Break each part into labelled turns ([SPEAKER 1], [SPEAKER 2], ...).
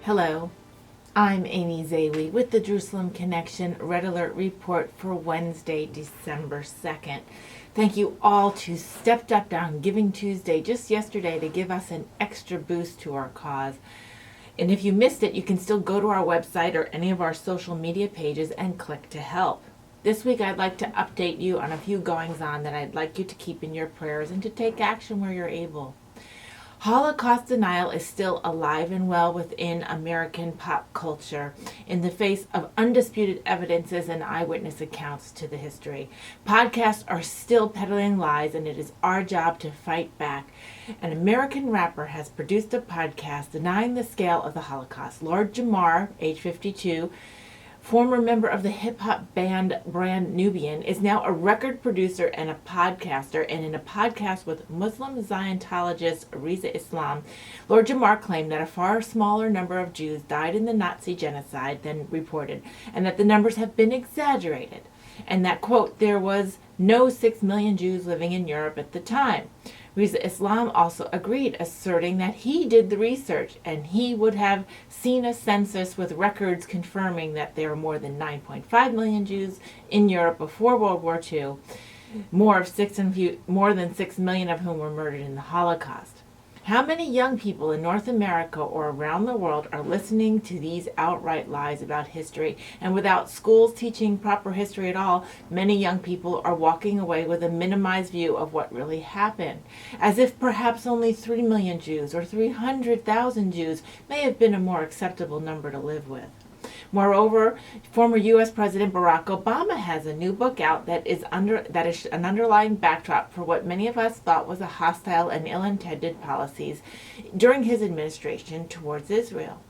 [SPEAKER 1] Hello, I'm Amy Zawi with the Jerusalem Connection Red Alert Report for Wednesday, December 2nd. Thank you all who stepped up on Giving Tuesday just yesterday to give us an extra boost to our cause. And if you missed it, you can still go to our website or any of our social media pages and click to help. This week I'd like to update you on a few goings-on that I'd like you to keep in your prayers and to take action where you're able. Holocaust denial is still alive and well within American pop culture in the face of undisputed evidences and eyewitness accounts to the history. Podcasts are still peddling lies, and it is our job to fight back. An American rapper has produced a podcast denying the scale of the Holocaust. Lord Jamar, age 52, former member of the hip-hop band Brand Nubian, is now a record producer and a podcaster, and in a podcast with Muslim Scientologist Rizza Islam, Lord Jamar claimed that a far smaller number of Jews died in the Nazi genocide than reported, and that the numbers have been exaggerated, and that, quote, there was no 6 million Jews living in Europe at the time. Rizza Islam also agreed, asserting that he did the research and he would have seen a census with records confirming that there were more than 9.5 million Jews in Europe before World War II, more than 6 million of whom were murdered in the Holocaust. How many young people in North America or around the world are listening to these outright lies about history? And without schools teaching proper history at all, many young people are walking away with a minimized view of what really happened, as if perhaps only 3 million Jews or 300,000 Jews may have been a more acceptable number to live with. Moreover, former U.S. President Barack Obama has a new book out that is an underlying backdrop for what many of us thought was a hostile and ill-intended policies during his administration towards Israel.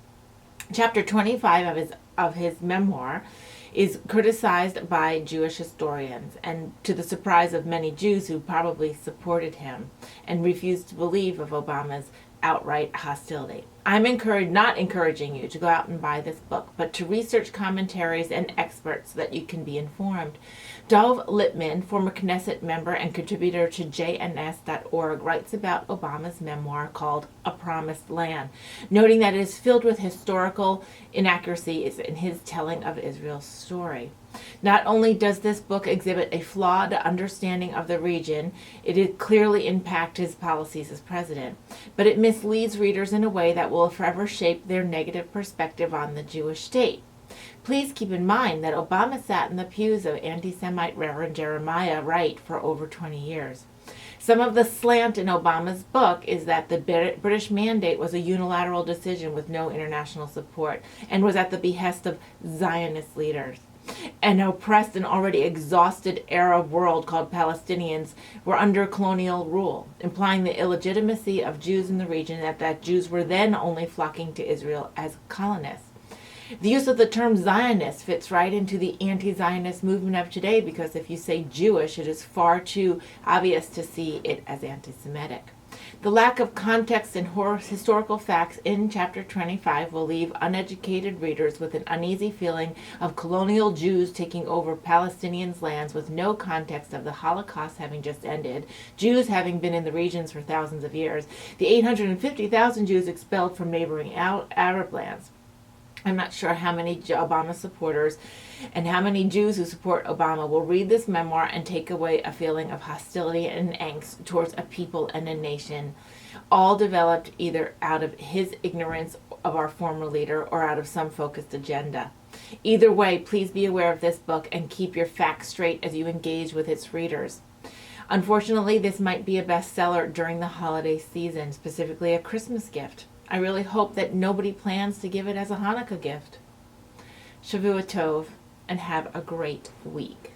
[SPEAKER 1] Chapter 25 of his memoir is criticized by Jewish historians, and to the surprise of many Jews who probably supported him and refused to believe of Obama's outright hostility. I'm not encouraging you to go out and buy this book, but to research commentaries and experts so that you can be informed. Dov Lippman, former Knesset member and contributor to JNS.org, writes about Obama's memoir called A Promised Land, noting that it is filled with historical inaccuracies in his telling of Israel's story. Not only does this book exhibit a flawed understanding of the region, it clearly impacts his policies as president, but it misleads readers in a way that will forever shape their negative perspective on the Jewish state. Please keep in mind that Obama sat in the pews of anti-Semite Reverend Jeremiah Wright for over 20 years. Some of the slant in Obama's book is that the British mandate was a unilateral decision with no international support and was at the behest of Zionist leaders. An oppressed and already exhausted Arab world called Palestinians were under colonial rule, implying the illegitimacy of Jews in the region, that Jews were then only flocking to Israel as colonists. The use of the term Zionist fits right into the anti-Zionist movement of today, because if you say Jewish, it is far too obvious to see it as anti-Semitic. The lack of context and historical facts in Chapter 25 will leave uneducated readers with an uneasy feeling of colonial Jews taking over Palestinians' lands with no context of the Holocaust having just ended, Jews having been in the regions for thousands of years, the 850,000 Jews expelled from neighboring Arab lands. I'm not sure how many Obama supporters and how many Jews who support Obama will read this memoir and take away a feeling of hostility and angst towards a people and a nation, all developed either out of his ignorance of our former leader or out of some focused agenda. Either way, please be aware of this book and keep your facts straight as you engage with its readers. Unfortunately, this might be a bestseller during the holiday season, specifically a Christmas gift. I really hope that nobody plans to give it as a Hanukkah gift. Shavua Tov, and have a great week.